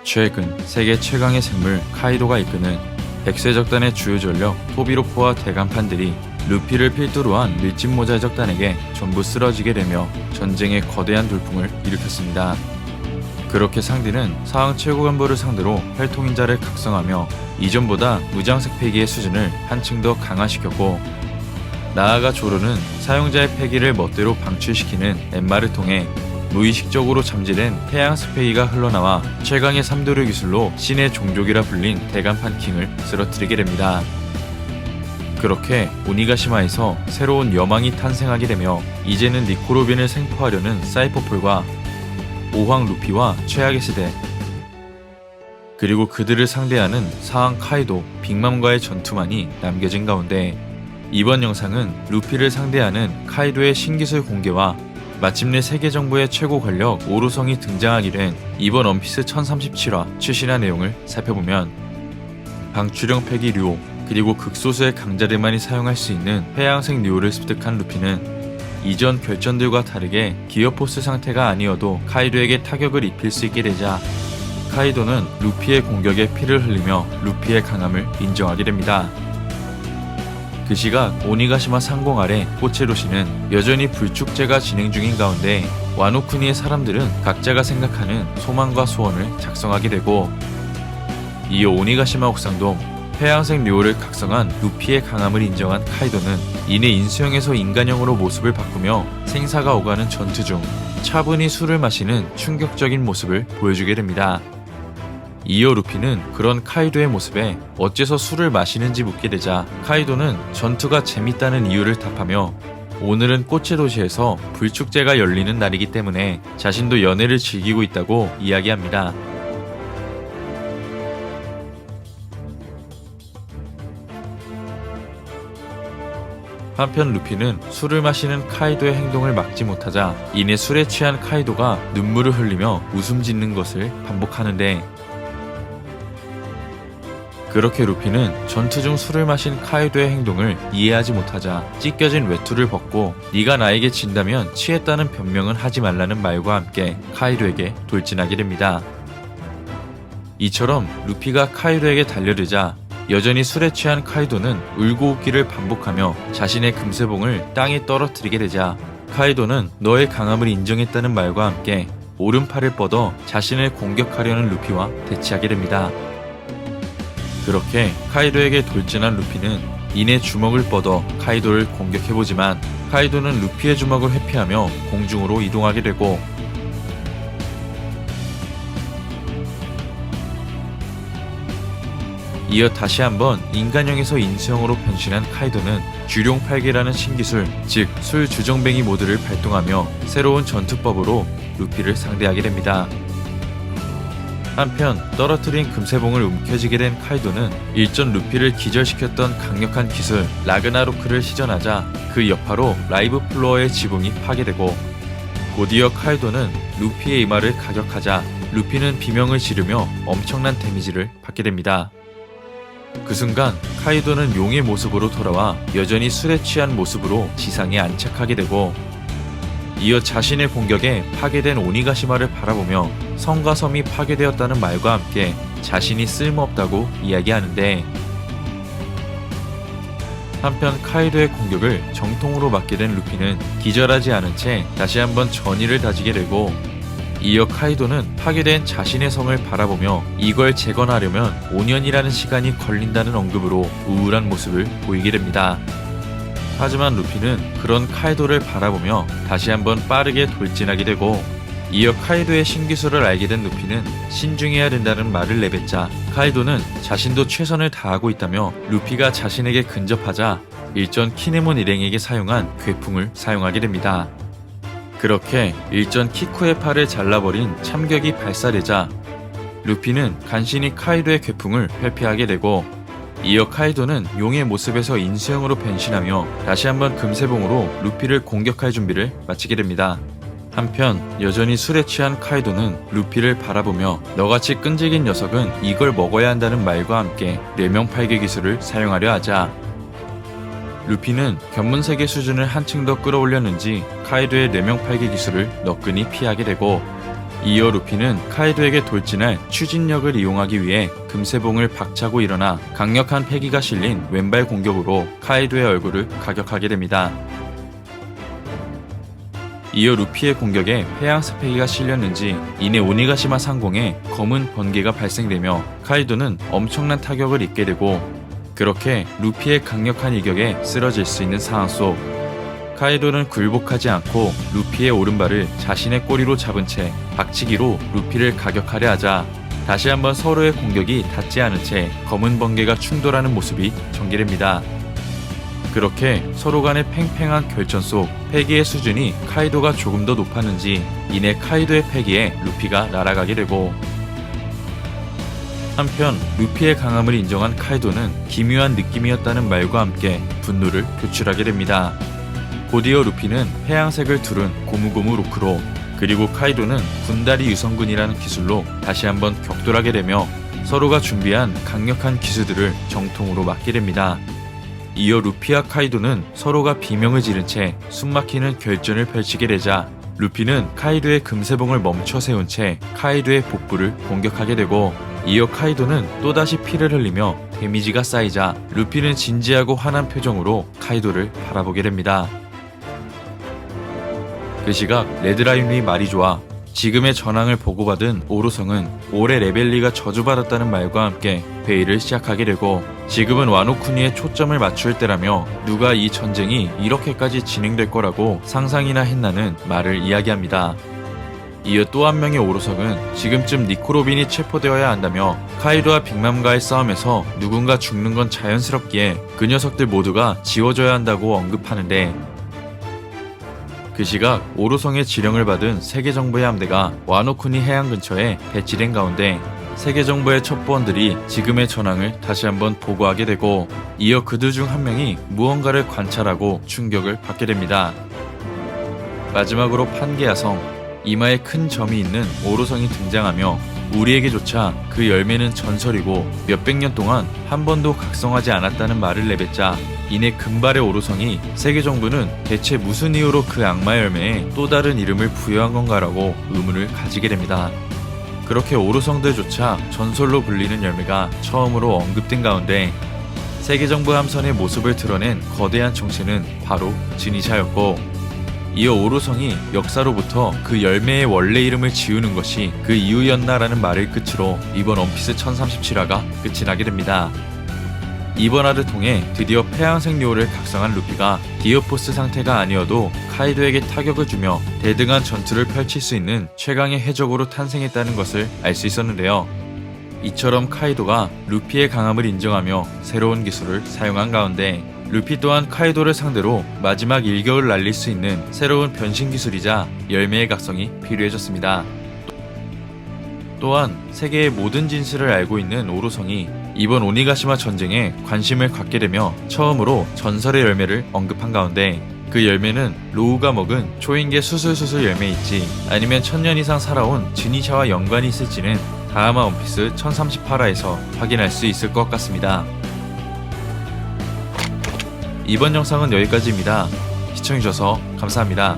최근 세계 최강의 생물 카이도가 이끄는 백세적단의 주요 전력 토비로프와 대간판들이 루피를 필두로 한 밀짚모자 적단에게 전부 쓰러지게 되며 전쟁의 거대한 돌풍을 일으켰습니다. 그렇게 상디는 사왕 최고간부를 상대로 활통인자를 각성하며 이전보다 무장색 패기의 수준을 한층 더 강화시켰고, 나아가 조로는 사용자의 패기를 멋대로 방출시키는 엠마를 통해 무의식적으로 잠재된 태양색 패기가 흘러나와 최강의 3도류 기술로 신의 종족이라 불린 대간판 킹을 쓰러뜨리게 됩니다. 그렇게 오니가시마에서 새로운 여망이 탄생하게 되며 이제는 니코로빈을 생포하려는 사이퍼폴과 오황 루피와 최악의 세대, 그리고 그들을 상대하는 사왕 카이도, 빅맘과의 전투만이 남겨진 가운데, 이번 영상은 루피를 상대하는 카이도의 신기술 공개와 마침내 세계정부의 최고 권력 오로성이 등장하게 된 이번 원피스 1037화 최신화 내용을 살펴보면, 방출형 패기 류오, 그리고 극소수의 강자들만이 사용할 수 있는 회양색 류오를 습득한 루피는 이전 결전들과 다르게 기어포스 상태가 아니어도 카이도에게 타격을 입힐 수 있게 되자 카이도는 루피의 공격에 피를 흘리며 루피의 강함을 인정하게 됩니다. 그 시각 오니가시마 상공 아래 꼬체로시는 여전히 불축제가 진행 중인 가운데 와노쿠니의 사람들은 각자가 생각하는 소망과 소원을 작성하게 되고, 이어 오니가시마 옥상동 회양색 류오를 각성한 루피의 강함을 인정한 카이도는 이내 인수형에서 인간형으로 모습을 바꾸며 생사가 오가는 전투 중 차분히 술을 마시는 충격적인 모습을 보여주게 됩니다. 이어 루피는 그런 카이도의 모습에 어째서 술을 마시는지 묻게 되자 카이도는 전투가 재밌다는 이유를 답하며 오늘은 꽃의 도시에서 불축제가 열리는 날이기 때문에 자신도 연애를 즐기고 있다고 이야기합니다. 한편 루피는 술을 마시는 카이도의 행동을 막지 못하자 이내 술에 취한 카이도가 눈물을 흘리며 웃음 짓는 것을 반복하는데, 그렇게 루피는 전투 중 술을 마신 카이도의 행동을 이해하지 못하자 찢겨진 외투를 벗고 네가 나에게 진다면 취했다는 변명은 하지 말라는 말과 함께 카이도에게 돌진하게 됩니다. 이처럼 루피가 카이도에게 달려들자 여전히 술에 취한 카이도는 울고 웃기를 반복하며 자신의 금세봉을 땅에 떨어뜨리게 되자 카이도는 너의 강함을 인정했다는 말과 함께 오른팔을 뻗어 자신을 공격하려는 루피와 대치하게 됩니다. 그렇게 카이도에게 돌진한 루피는 이내 주먹을 뻗어 카이도를 공격해보지만 카이도는 루피의 주먹을 회피하며 공중으로 이동하게 되고, 이어 다시 한번 인간형에서 인수형으로 변신한 카이도는 쥐룡 팔개라는 신기술, 즉 술 주정뱅이 모드를 발동하며 새로운 전투법으로 루피를 상대하게 됩니다. 한편 떨어뜨린 금세봉을 움켜쥐게 된 카이도는 일전 루피를 기절시켰던 강력한 기술 라그나로크를 시전하자 그 여파로 라이브 플로어의 지붕이 파괴되고, 곧이어 카이도는 루피의 이마를 가격하자 루피는 비명을 지르며 엄청난 데미지를 받게 됩니다. 그 순간 카이도는 용의 모습으로 돌아와 여전히 술에 취한 모습으로 지상에 안착하게 되고, 이어 자신의 공격에 파괴된 오니가시마를 바라보며 성과 섬이 파괴되었다는 말과 함께 자신이 쓸모없다고 이야기하는데, 한편 카이도의 공격을 정통으로 맞게 된 루피는 기절하지 않은 채 다시 한번 전의를 다지게 되고, 이어 카이도는 파괴된 자신의 성을 바라보며 이걸 재건하려면 5년이라는 시간이 걸린다는 언급으로 우울한 모습을 보이게 됩니다. 하지만 루피는 그런 카이도를 바라보며 다시 한번 빠르게 돌진하게 되고, 이어 카이도의 신기술을 알게 된 루피는 신중해야 된다는 말을 내뱉자 카이도는 자신도 최선을 다하고 있다며 루피가 자신에게 근접하자 일전 키네몬 일행에게 사용한 괴풍을 사용하게 됩니다. 그렇게 일전 키쿠의 팔을 잘라버린 참격이 발사되자 루피는 간신히 카이도의 괴풍을 회피하게 되고, 이어 카이도는 용의 모습에서 인수형으로 변신하며 다시 한번 금세봉으로 루피를 공격할 준비를 마치게 됩니다. 한편 여전히 술에 취한 카이도는 루피를 바라보며 너같이 끈질긴 녀석은 이걸 먹어야 한다는 말과 함께 뇌명팔개 기술을 사용하려 하자 루피는 견문세계 수준을 한층 더 끌어올렸는지 카이도의 뇌명팔개 기술을 너끈히 피하게 되고, 이어 루피는 카이도에게 돌진할 추진력을 이용하기 위해 금세봉을 박차고 일어나 강력한 패기가 실린 왼발 공격으로 카이도의 얼굴을 가격하게 됩니다. 이어 루피의 공격에 해양색 패기가 실렸는지 이내 오니가시마 상공에 검은 번개가 발생되며 카이도는 엄청난 타격을 입게 되고, 그렇게 루피의 강력한 이격에 쓰러질 수 있는 상황 속 카이도는 굴복하지 않고 루피의 오른발을 자신의 꼬리로 잡은 채 박치기로 루피를 가격하려 하자 다시 한번 서로의 공격이 닿지 않은 채 검은 번개가 충돌하는 모습이 전개됩니다. 그렇게 서로 간의 팽팽한 결전 속 패기의 수준이 카이도가 조금 더 높았는지 이내 카이도의 패기에 루피가 날아가게 되고, 한편 루피의 강함을 인정한 카이도는 기묘한 느낌이었다는 말과 함께 분노를 표출하게 됩니다. 곧이어 루피는 해양색을 두른 고무고무 로크로, 그리고 카이도는 군다리 유성근이라는 기술로 다시 한번 격돌하게 되며 서로가 준비한 강력한 기술들을 정통으로 맞게 됩니다. 이어 루피와 카이도는 서로가 비명을 지른 채 숨막히는 결전을 펼치게 되자 루피는 카이도의 금세봉을 멈춰 세운 채 카이도의 복부를 공격하게 되고, 이어 카이도는 또다시 피를 흘리며 데미지가 쌓이자 루피는 진지하고 환한 표정으로 카이도를 바라보게 됩니다. 그 시각 레드라인이 말이 좋아 지금의 전황을 보고받은 오로성은 올해 레벨리가 저주받았다는 말과 함께 회의를 시작하게 되고, 지금은 와노쿠니에 초점을 맞출 때라며 누가 이 전쟁이 이렇게까지 진행될 거라고 상상이나 했나는 말을 이야기합니다. 이어 또 한 명의 오로성은 지금쯤 니코로빈이 체포되어야 한다며 카이도와 빅맘과의 싸움에서 누군가 죽는 건 자연스럽기에 그 녀석들 모두가 지워져야 한다고 언급하는데, 그 시각 오로성의 지령을 받은 세계정부의 함대가 와노쿠니 해안 근처에 배치된 가운데 세계정부의 첩보원들이 지금의 전황을 다시 한번 보고하게 되고, 이어 그들 중 한 명이 무언가를 관찰하고 충격을 받게 됩니다. 마지막으로 판게아성, 이마에 큰 점이 있는 오로성이 등장하며 우리에게조차 그 열매는 전설이고 몇백 년 동안 한 번도 각성하지 않았다는 말을 내뱉자 이내 금발의 오로성이 세계정부는 대체 무슨 이유로 그 악마 열매에 또 다른 이름을 부여한 건가라고 의문을 가지게 됩니다. 그렇게 오로성들조차 전설로 불리는 열매가 처음으로 언급된 가운데 세계정부 함선의 모습을 드러낸 거대한 정체는 바로 지니샤였고, 이어 오로성이 역사로부터 그 열매의 원래 이름을 지우는 것이 그 이유였나라는 말을 끝으로 이번 원피스 1037화가 끝이 나게 됩니다. 이번 화를 통해 드디어 폐양색 료를 각성한 루피가 디어포스 상태가 아니어도 카이도에게 타격을 주며 대등한 전투를 펼칠 수 있는 최강의 해적으로 탄생했다는 것을 알 수 있었는데요. 이처럼 카이도가 루피의 강함을 인정하며 새로운 기술을 사용한 가운데 루피 또한 카이도를 상대로 마지막 일격을 날릴 수 있는 새로운 변신 기술이자 열매의 각성이 필요해졌습니다. 또한 세계의 모든 진실을 알고 있는 오로성이 이번 오니가시마 전쟁에 관심을 갖게 되며 처음으로 전설의 열매를 언급한 가운데 그 열매는 로우가 먹은 초인계 수술수술 열매일지 아니면 1000년 이상 살아온 지니샤와 연관이 있을지는 다음화 원피스 1038화에서 확인할 수 있을 것 같습니다. 이번 영상은 여기까지입니다. 시청해주셔서 감사합니다.